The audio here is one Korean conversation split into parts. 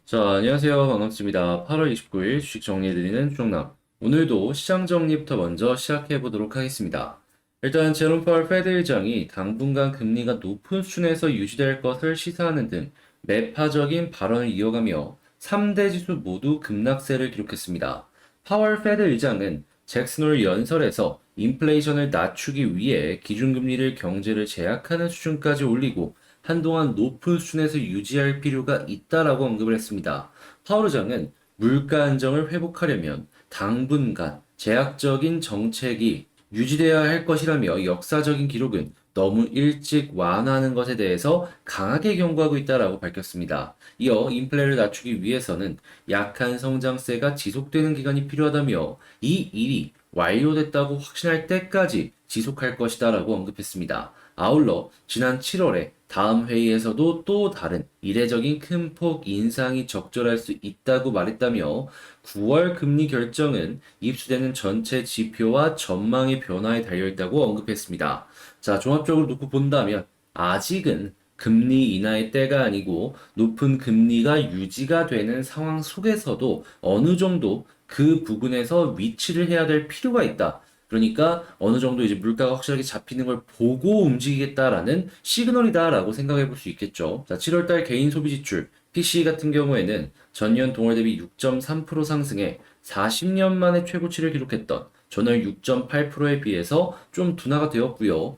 자, 안녕하세요. 반갑습니다. 8월 29일 주식 정리해드리는 쪽남. 오늘도 시장 정리부터 먼저 시작해 보도록 하겠습니다. 일단 제롬 파월 페드 의장이 당분간 금리가 높은 수준에서 유지될 것을 시사하는 등 매파적인 발언을 이어가며 3대 지수 모두 급락세를 기록했습니다. 파월 페드 의장은 잭슨홀 연설에서 인플레이션을 낮추기 위해 기준금리를 경제를 제약하는 수준까지 올리고 한동안 높은 수준에서 유지할 필요가 있다라고 언급을 했습니다. 파월 의장은 물가 안정을 회복하려면 당분간 제약적인 정책이 유지되어야 할 것이라며 역사적인 기록은 너무 일찍 완화하는 것에 대해서 강하게 경고하고 있다라고 밝혔습니다. 이어 인플레를 낮추기 위해서는 약한 성장세가 지속되는 기간이 필요하다며 이 일이 완료됐다고 확신할 때까지 지속할 것이다라고 언급했습니다. 아울러 지난 7월에 다음 회의에서도 또 다른 이례적인 큰 폭 인상이 적절할 수 있다고 말했다며 9월 금리 결정은 입수되는 전체 지표와 전망의 변화에 달려있다고 언급했습니다. 자, 종합적으로 놓고 본다면 아직은 금리 인하의 때가 아니고 높은 금리가 유지가 되는 상황 속에서도 어느 정도 그 부분에서 위치를 해야 될 필요가 있다. 그러니까 어느 정도 이제 물가가 확실하게 잡히는 걸 보고 움직이겠다라는 시그널이다라고 생각해 볼 수 있겠죠. 자, 7월달 개인 소비 지출 PC 같은 경우에는 전년 동월 대비 6.3% 상승해 40년 만에 최고치를 기록했던 전월 6.8%에 비해서 좀 둔화가 되었고요.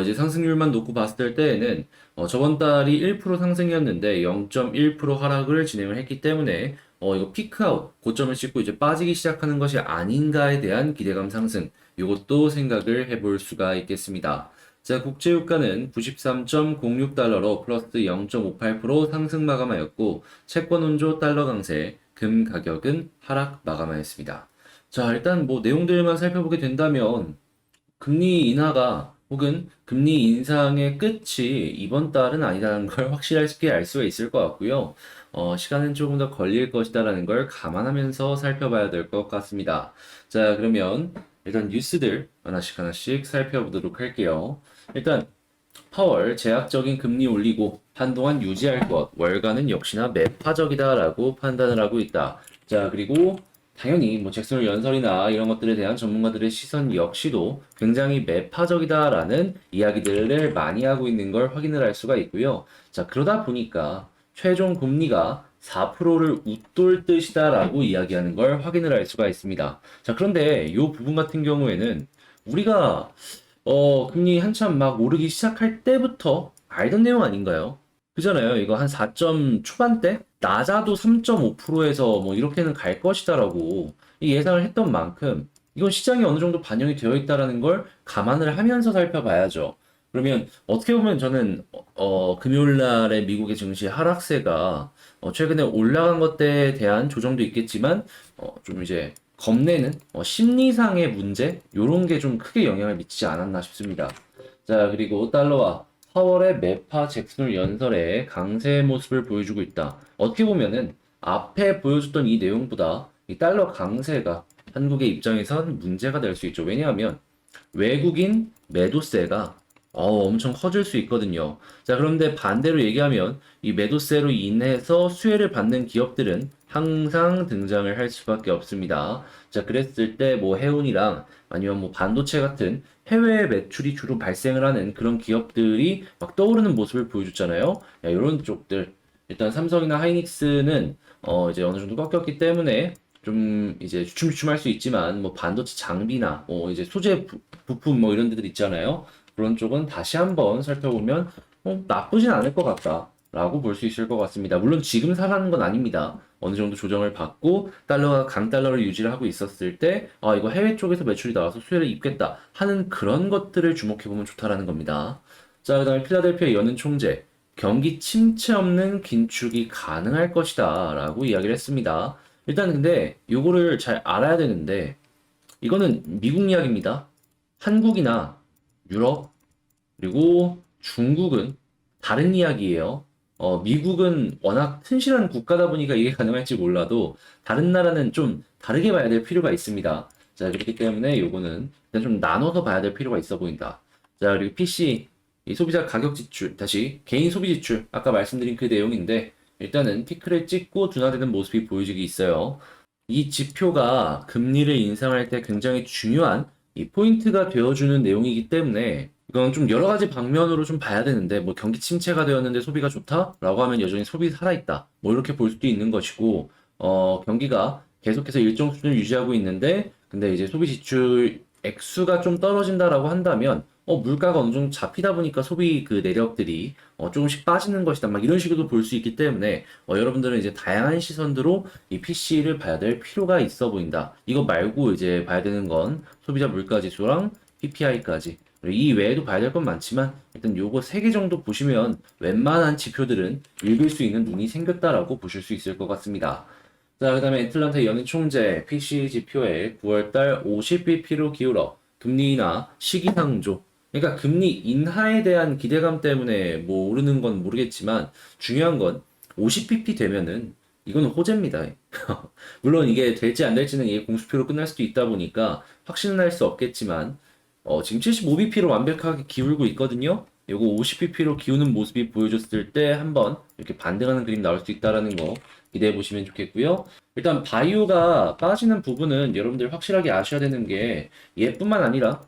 이제 상승률만 놓고 봤을 때에는 저번 달이 1% 상승이었는데 0.1% 하락을 진행을 했기 때문에 이거 피크아웃 고점을 찍고 이제 빠지기 시작하는 것이 아닌가에 대한 기대감 상승 이것도 생각을 해볼 수가 있겠습니다. 자, 국제유가는 93.06달러로 플러스 0.58% 상승 마감하였고 채권 원조 달러 강세, 금 가격은 하락 마감하였습니다. 자, 일단 뭐 내용들만 살펴보게 된다면 금리 인하가 혹은 금리 인상의 끝이 이번 달은 아니라는 걸 확실하게 알 수가 있을 것 같고요. 시간은 조금 더 걸릴 것이다라는 걸 감안하면서 살펴봐야 될 것 같습니다. 자, 그러면 일단 뉴스들 하나씩 하나씩 살펴보도록 할게요. 일단 파월 제약적인 금리 올리고 한동안 유지할 것, 월가는 역시나 매파적이다라고 판단을 하고 있다. 자, 그리고 당연히 뭐 잭슨 연설이나 이런 것들에 대한 전문가들의 시선 역시도 굉장히 매파적이다라는 이야기들을 많이 하고 있는 걸 확인을 할 수가 있고요. 자, 그러다 보니까 최종 금리가 4%를 웃돌 듯이다라고 이야기하는 걸 확인을 할 수가 있습니다. 자, 그런데 이 부분 같은 경우에는 우리가 금리 한참 막 오르기 시작할 때부터 알던 내용 아닌가요? 그잖아요. 이거 한 4점 초반대? 낮아도 3.5%에서 뭐 이렇게는 갈 것이다라고 이 예상을 했던 만큼 이건 시장에 어느 정도 반영이 되어 있다라는 걸 감안을 하면서 살펴봐야죠. 그러면 어떻게 보면 저는 금요일 날의 미국의 증시 하락세가 최근에 올라간 것에 대한 조정도 있겠지만 좀 이제 겁내는 심리상의 문제 요런 게 좀 크게 영향을 미치지 않았나 싶습니다. 자, 그리고 달러와 파월의 매파 잭슨홀 연설에 강세의 모습을 보여주고 있다. 어떻게 보면은 앞에 보여줬던 이 내용보다 이 달러 강세가 한국의 입장에선 문제가 될 수 있죠. 왜냐하면 외국인 매도세가 엄청 커질 수 있거든요. 자, 그런데 반대로 얘기하면 이 매도세로 인해서 수혜를 받는 기업들은 항상 등장을 할 수밖에 없습니다. 자, 그랬을 때 뭐 해운이랑 아니면 뭐 반도체 같은 해외 매출이 주로 발생을 하는 그런 기업들이 막 떠오르는 모습을 보여줬잖아요. 야, 이런 쪽들. 일단 삼성이나 하이닉스는 이제 어느 정도 꺾였기 때문에 좀 이제 주춤주춤할 수 있지만 뭐 반도체 장비나 이제 소재 부품 뭐 이런 데들 있잖아요. 그런 쪽은 다시 한번 살펴보면 나쁘진 않을 것 같다라고 볼 수 있을 것 같습니다. 물론 지금 사라는 건 아닙니다. 어느 정도 조정을 받고 달러가 강달러를 유지를 하고 있었을 때 이거 해외 쪽에서 매출이 나와서 수혜를 입겠다 하는 그런 것들을 주목해보면 좋다라는 겁니다. 자, 그다음에 필라델피아 연은 총재 경기 침체 없는 긴축이 가능할 것이다 라고 이야기를 했습니다. 일단 근데 요거를 잘 알아야 되는데 이거는 미국 이야기입니다. 한국이나 유럽 그리고 중국은 다른 이야기예요. 미국은 워낙 튼실한 국가다 보니까 이게 가능할지 몰라도 다른 나라는 좀 다르게 봐야 될 필요가 있습니다. 자, 그렇기 때문에 요거는 일단 좀 나눠서 봐야 될 필요가 있어 보인다. 자, 그리고 PC 이 소비자 가격 지출, 다시 개인 소비 지출, 아까 말씀드린 그 내용인데 일단은 피크를 찍고 둔화되는 모습이 보여지기 있어요. 이 지표가 금리를 인상할 때 굉장히 중요한 이 포인트가 되어주는 내용이기 때문에 이건 좀 여러 가지 방면으로 좀 봐야 되는데 뭐 경기 침체가 되었는데 소비가 좋다라고 하면 여전히 소비 살아있다 뭐 이렇게 볼 수도 있는 것이고 경기가 계속해서 일정 수준을 유지하고 있는데 근데 이제 소비 지출 액수가 좀 떨어진다라고 한다면 물가가 어느 정도 잡히다 보니까 소비 그 내력들이 조금씩 빠지는 것이다 막 이런 식으로 볼 수 있기 때문에 여러분들은 이제 다양한 시선으로 이 PC를 봐야 될 필요가 있어 보인다. 이거 말고 이제 봐야 되는 건 소비자 물가 지수랑 PPI까지. 이 외에도 봐야 될 건 많지만 일단 요거 세 개 정도 보시면 웬만한 지표들은 읽을 수 있는 눈이 생겼다라고 보실 수 있을 것 같습니다. 자, 그 다음에 애틀란타 연준총재 PC 지표에 9월달 50bp로 기울어 금리 인하 시기상조. 그러니까 금리 인하에 대한 기대감 때문에 뭐 오르는 건 모르겠지만 중요한 건 50bp 되면은 이거는 호재입니다. 물론 이게 될지 안 될지는 이게 공수표로 끝날 수도 있다 보니까 확신은 할 수 없겠지만 지금 75bp로 완벽하게 기울고 있거든요. 요거 50bp로 기우는 모습이 보여줬을 때 한번 이렇게 반등하는 그림 나올 수 있다라는 거 기대해 보시면 좋겠고요. 일단 바이오가 빠지는 부분은 여러분들 확실하게 아셔야 되는 게 얘뿐만 아니라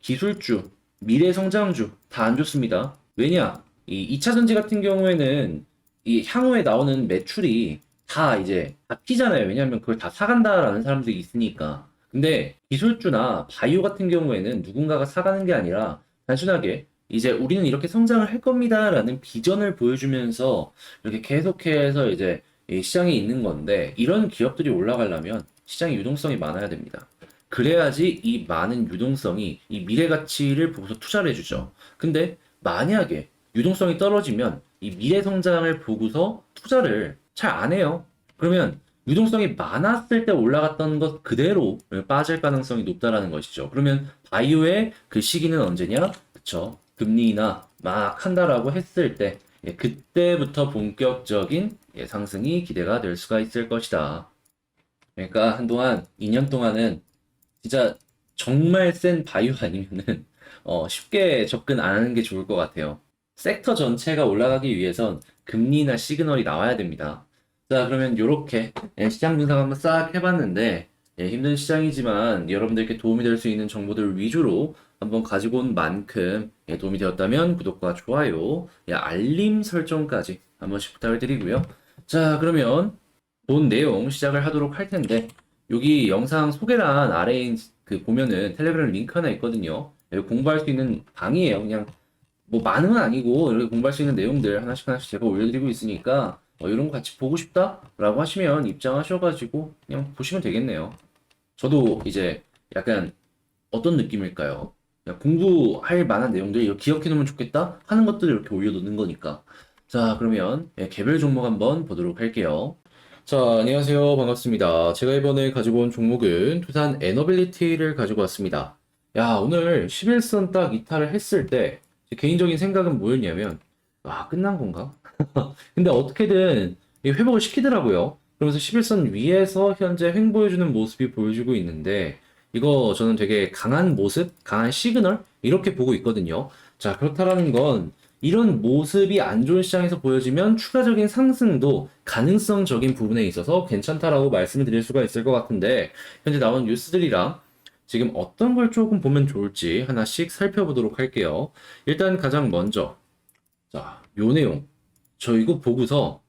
기술주, 미래 성장주 다 안 좋습니다. 왜냐? 이 2차 전지 같은 경우에는 이 향후에 나오는 매출이 다 이제 바뀌잖아요. 왜냐하면 그걸 다 사간다라는 사람들이 있으니까. 근데 기술주나 바이오 같은 경우에는 누군가가 사가는 게 아니라 단순하게 이제 우리는 이렇게 성장을 할 겁니다라는 비전을 보여주면서 이렇게 계속해서 이제 이 시장에 있는 건데 이런 기업들이 올라가려면 시장의 유동성이 많아야 됩니다. 그래야지 이 많은 유동성이 이 미래 가치를 보고서 투자를 해주죠. 근데 만약에 유동성이 떨어지면 이 미래 성장을 보고서 투자를 잘 안 해요. 그러면 유동성이 많았을 때 올라갔던 것 그대로 빠질 가능성이 높다라는 것이죠. 그러면 바이오의 그 시기는 언제냐? 그쵸. 금리 인하 막 한다라고 했을 때 그때부터 본격적인 상승이 기대가 될 수가 있을 것이다. 그러니까 한동안 2년 동안은 진짜 정말 센 바이오 아니면은 쉽게 접근 안 하는 게 좋을 것 같아요. 섹터 전체가 올라가기 위해선 금리나 시그널이 나와야 됩니다. 자, 그러면 요렇게 시장 분석 한번 싹 해봤는데 힘든 시장이지만 여러분들께 도움이 될 수 있는 정보들 위주로 한번 가지고 온 만큼 도움이 되었다면 구독과 좋아요, 알림 설정까지 한 번씩 부탁을 드리고요. 자, 그러면 본 내용 시작을 하도록 할 텐데 여기 영상 소개란 아래에 그 보면은 텔레그램 링크 하나 있거든요. 여기 공부할 수 있는 방이에요. 그냥 뭐 많은 건 아니고 이렇게 공부할 수 있는 내용들 하나씩 하나씩 제가 올려드리고 있으니까 이런 거 같이 보고 싶다라고 하시면 입장하셔가지고 그냥 보시면 되겠네요. 저도 이제 약간 어떤 느낌일까요? 그냥 공부할 만한 내용들 이거 기억해 놓으면 좋겠다 하는 것들을 이렇게 올려놓는 거니까. 자, 그러면 개별 종목 한번 보도록 할게요. 자, 안녕하세요. 반갑습니다. 제가 이번에 가지고 온 종목은 두산 에너빌리티를 가지고 왔습니다. 야, 오늘 11선 딱 이탈을 했을 때 제 개인적인 생각은 뭐였냐면 끝난 건가? 근데 어떻게든 이 회복을 시키더라고요. 그러면서 11선 위에서 현재 횡보해주는 모습이 보여주고 있는데 이거 저는 되게 강한 모습, 강한 시그널 이렇게 보고 있거든요. 자, 그렇다라는 건 이런 모습이 안 좋은 시장에서 보여지면 추가적인 상승도 가능성적인 부분에 있어서 괜찮다라고 말씀을 드릴 수가 있을 것 같은데 현재 나온 뉴스들이랑 지금 어떤 걸 조금 보면 좋을지 하나씩 살펴보도록 할게요. 일단 가장 먼저 자, 요 내용 저 이거 보고서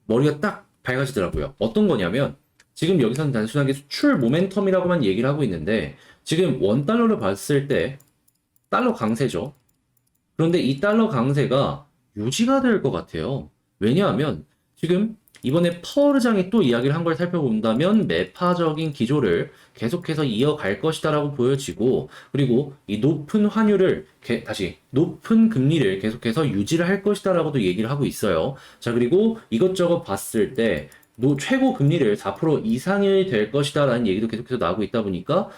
머리가 딱 밝아지더라고요. 어떤 거냐면 지금 여기서는 단순하게 수출 모멘텀이라고만 얘기를 하고 있는데 지금 원 달러를 봤을 때 달러 강세죠. 그런데 이 달러 강세가 유지가 될 것 같아요. 왜냐하면 지금 이번에 파월 의장이 또 이야기를 한 걸 살펴본다면 매파적인 기조를 계속해서 이어갈 것이다라고 보여지고 그리고 이 높은 환율을 다시 높은 금리를 계속해서 유지를 할 것이다라고도 얘기를 하고 있어요. 자, 그리고 이것저것 봤을 때 최고 금리를 4% 이상이 될 것이다라는 얘기도 계속해서 나오고 있다 보니까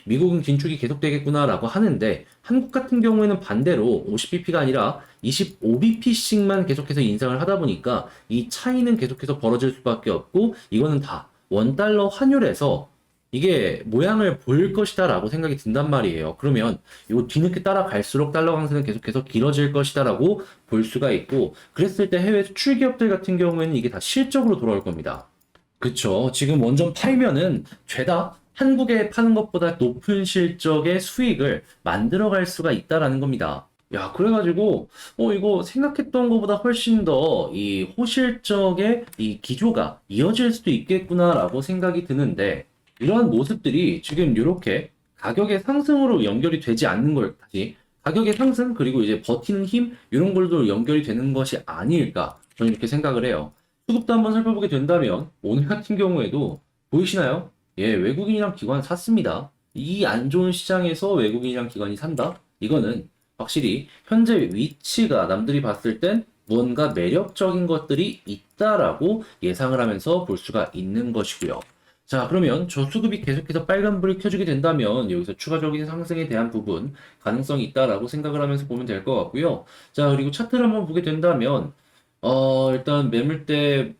미국은 긴축이 계속되겠구나라고 하는데 한국 같은 경우에는 반대로 50bp가 아니라 25bp씩만 계속해서 인상을 하다 보니까 이 차이는 계속해서 벌어질 수밖에 없고 이거는 다 원달러 환율에서 이게 모양을 보일 것이다 라고 생각이 든단 말이에요. 그러면 이 뒤늦게 따라갈수록 달러 강세는 계속해서 길어질 것이다 라고 볼 수가 있고, 그랬을 때 해외 수출 기업들 같은 경우에는 이게 다 실적으로 돌아올 겁니다. 그쵸. 지금 원전 팔면은 죄다 한국에 파는 것보다 높은 실적의 수익을 만들어갈 수가 있다라는 겁니다. 야, 그래가지고, 이거 생각했던 것보다 훨씬 더 이 호실적의 이 기조가 이어질 수도 있겠구나라고 생각이 드는데, 이러한 모습들이 지금 이렇게 가격의 상승으로 연결이 되지 않는 걸 다시, 가격의 상승, 그리고 이제 버티는 힘, 이런 걸로 연결이 되는 것이 아닐까, 저는 이렇게 생각을 해요. 수급도 한번 살펴보게 된다면 오늘 같은 경우에도 보이시나요? 예, 외국인이랑 기관 샀습니다. 이 안 좋은 시장에서 외국인이랑 기관이 산다? 이거는 확실히 현재 위치가 남들이 봤을 땐 무언가 매력적인 것들이 있다라고 예상을 하면서 볼 수가 있는 것이고요. 자, 그러면 저수급이 계속해서 빨간불이 켜지게 된다면 여기서 추가적인 상승에 대한 부분 가능성이 있다라고 생각을 하면서 보면 될 것 같고요. 자, 그리고 차트를 한번 보게 된다면 일단 매물대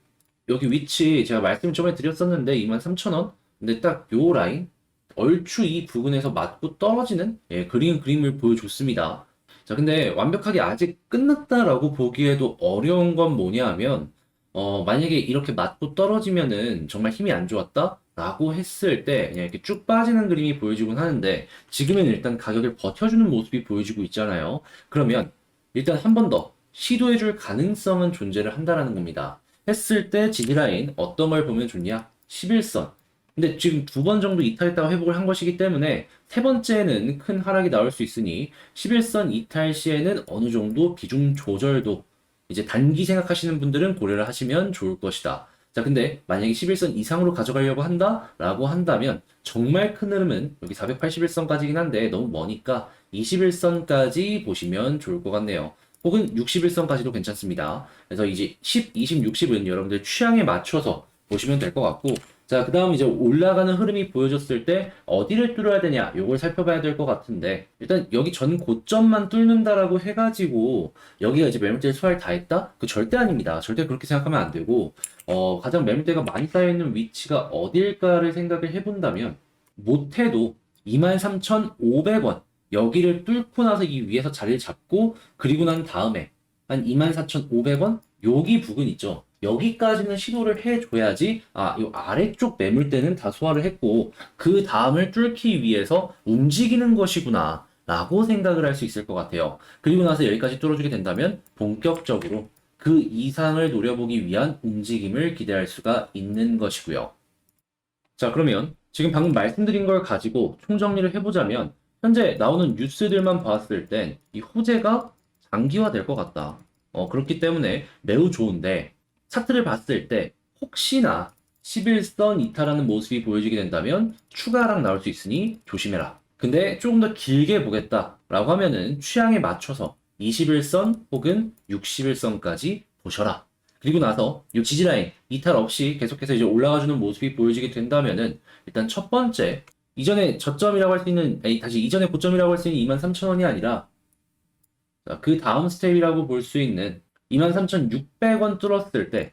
여기 위치 제가 말씀 저번에 드렸었는데 23,000원. 근데 딱 요 라인 얼추 이 부근에서 맞고 떨어지는 그림을 보여줬습니다. 자, 근데 완벽하게 아직 끝났다라고 보기에도 어려운 건 뭐냐 하면 만약에 이렇게 맞고 떨어지면은 정말 힘이 안 좋았다? 라고 했을 때 그냥 이렇게 쭉 빠지는 그림이 보여지곤 하는데 지금은 일단 가격을 버텨주는 모습이 보여지고 있잖아요. 그러면 일단 한 번 더 시도해줄 가능성은 존재를 한다라는 겁니다. 했을 때 지지라인 어떤 걸 보면 좋냐? 11선. 근데 지금 두 번 정도 이탈했다가 회복을 한 것이기 때문에 세 번째는 큰 하락이 나올 수 있으니 11선 이탈 시에는 어느 정도 비중 조절도 이제 단기 생각하시는 분들은 고려를 하시면 좋을 것이다. 자, 근데 만약에 11선 이상으로 가져가려고 한다라고 한다면 정말 큰 흐름은 여기 481선까지긴 한데 너무 머니까 21선까지 보시면 좋을 것 같네요. 혹은 61선까지도 괜찮습니다. 그래서 이제 10, 20, 60은 여러분들 취향에 맞춰서 보시면 될 것 같고, 자, 그 다음 이제 올라가는 흐름이 보여졌을 때 어디를 뚫어야 되냐, 요걸 살펴봐야 될 것 같은데, 일단 여기 전 고점만 뚫는다라고 해가지고, 여기가 이제 매물대를 소화를 다 했다? 그 절대 아닙니다. 절대 그렇게 생각하면 안 되고, 가장 매물대가 많이 쌓여있는 위치가 어딜까를 생각을 해본다면, 못해도 23,500원, 여기를 뚫고 나서 이 위에서 자리를 잡고, 그리고 난 다음에, 한 24,500원? 여기 부근 있죠. 여기까지는 시도를 해줘야지, 이 아래쪽 매물대는 다 소화를 했고, 그 다음을 뚫기 위해서 움직이는 것이구나, 라고 생각을 할 수 있을 것 같아요. 그리고 나서 여기까지 뚫어주게 된다면, 본격적으로 그 이상을 노려보기 위한 움직임을 기대할 수가 있는 것이고요. 자, 그러면 지금 방금 말씀드린 걸 가지고 총정리를 해보자면, 현재 나오는 뉴스들만 봤을 땐 이 호재가 장기화될 것 같다. 그렇기 때문에 매우 좋은데, 차트를 봤을 때 혹시나 11선 이탈하는 모습이 보여지게 된다면 추가 하락 나올 수 있으니 조심해라. 근데 조금 더 길게 보겠다라고 하면은 취향에 맞춰서 21선 혹은 61선까지 보셔라. 그리고 나서 이 지지라인 이탈 없이 계속해서 이제 올라가주는 모습이 보여지게 된다면은 일단 첫 번째 이전에 저점이라고 할 수 있는 다시 이전에 고점이라고 할 수 있는 23,000원이 아니라 그 다음 스텝이라고 볼 수 있는 23,600원 뚫었을 때,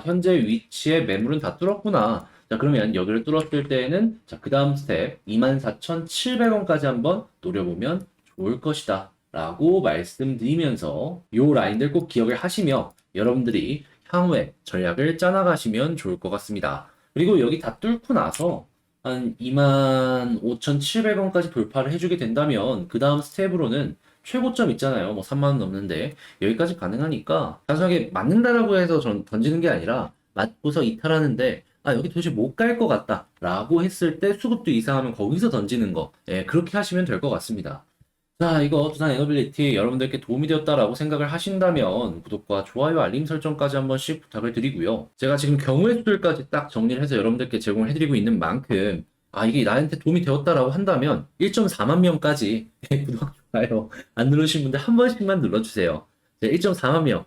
현재 위치에 매물은 다 뚫었구나. 자, 그러면 여기를 뚫었을 때에는, 자, 그 다음 스텝 24,700원까지 한번 노려보면 좋을 것이다. 라고 말씀드리면서, 요 라인들 꼭 기억을 하시며, 여러분들이 향후에 전략을 짜나가시면 좋을 것 같습니다. 그리고 여기 다 뚫고 나서, 한 25,700원까지 돌파를 해주게 된다면, 그 다음 스텝으로는 최고점 있잖아요. 뭐 3만 원 넘는데 여기까지 가능하니까 단순하게 맞는다라고 해서 전 던지는 게 아니라 맞고서 이탈하는데 여기 도대체 못 갈 것 같다 라고 했을 때 수급도 이상하면 거기서 던지는 거 그렇게 하시면 될 것 같습니다. 자, 이거 두산 에너빌리티 여러분들께 도움이 되었다라고 생각을 하신다면 구독과 좋아요, 알림 설정까지 한 번씩 부탁을 드리고요. 제가 지금 경우의 수들까지 딱 정리를 해서 여러분들께 제공을 해드리고 있는 만큼 이게 나한테 도움이 되었다라고 한다면 1.4만 명까지 구독, 좋아요 안 누르신 분들 한 번씩만 눌러주세요. 1.4만 명.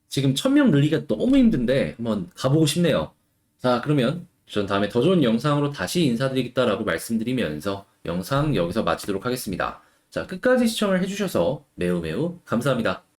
지금 1000명 늘리기가 너무 힘든데 한번 가보고 싶네요. 자, 그러면 전 다음에 더 좋은 영상으로 다시 인사드리겠다라고 말씀드리면서 영상 여기서 마치도록 하겠습니다. 자, 끝까지 시청을 해주셔서 매우 매우 감사합니다.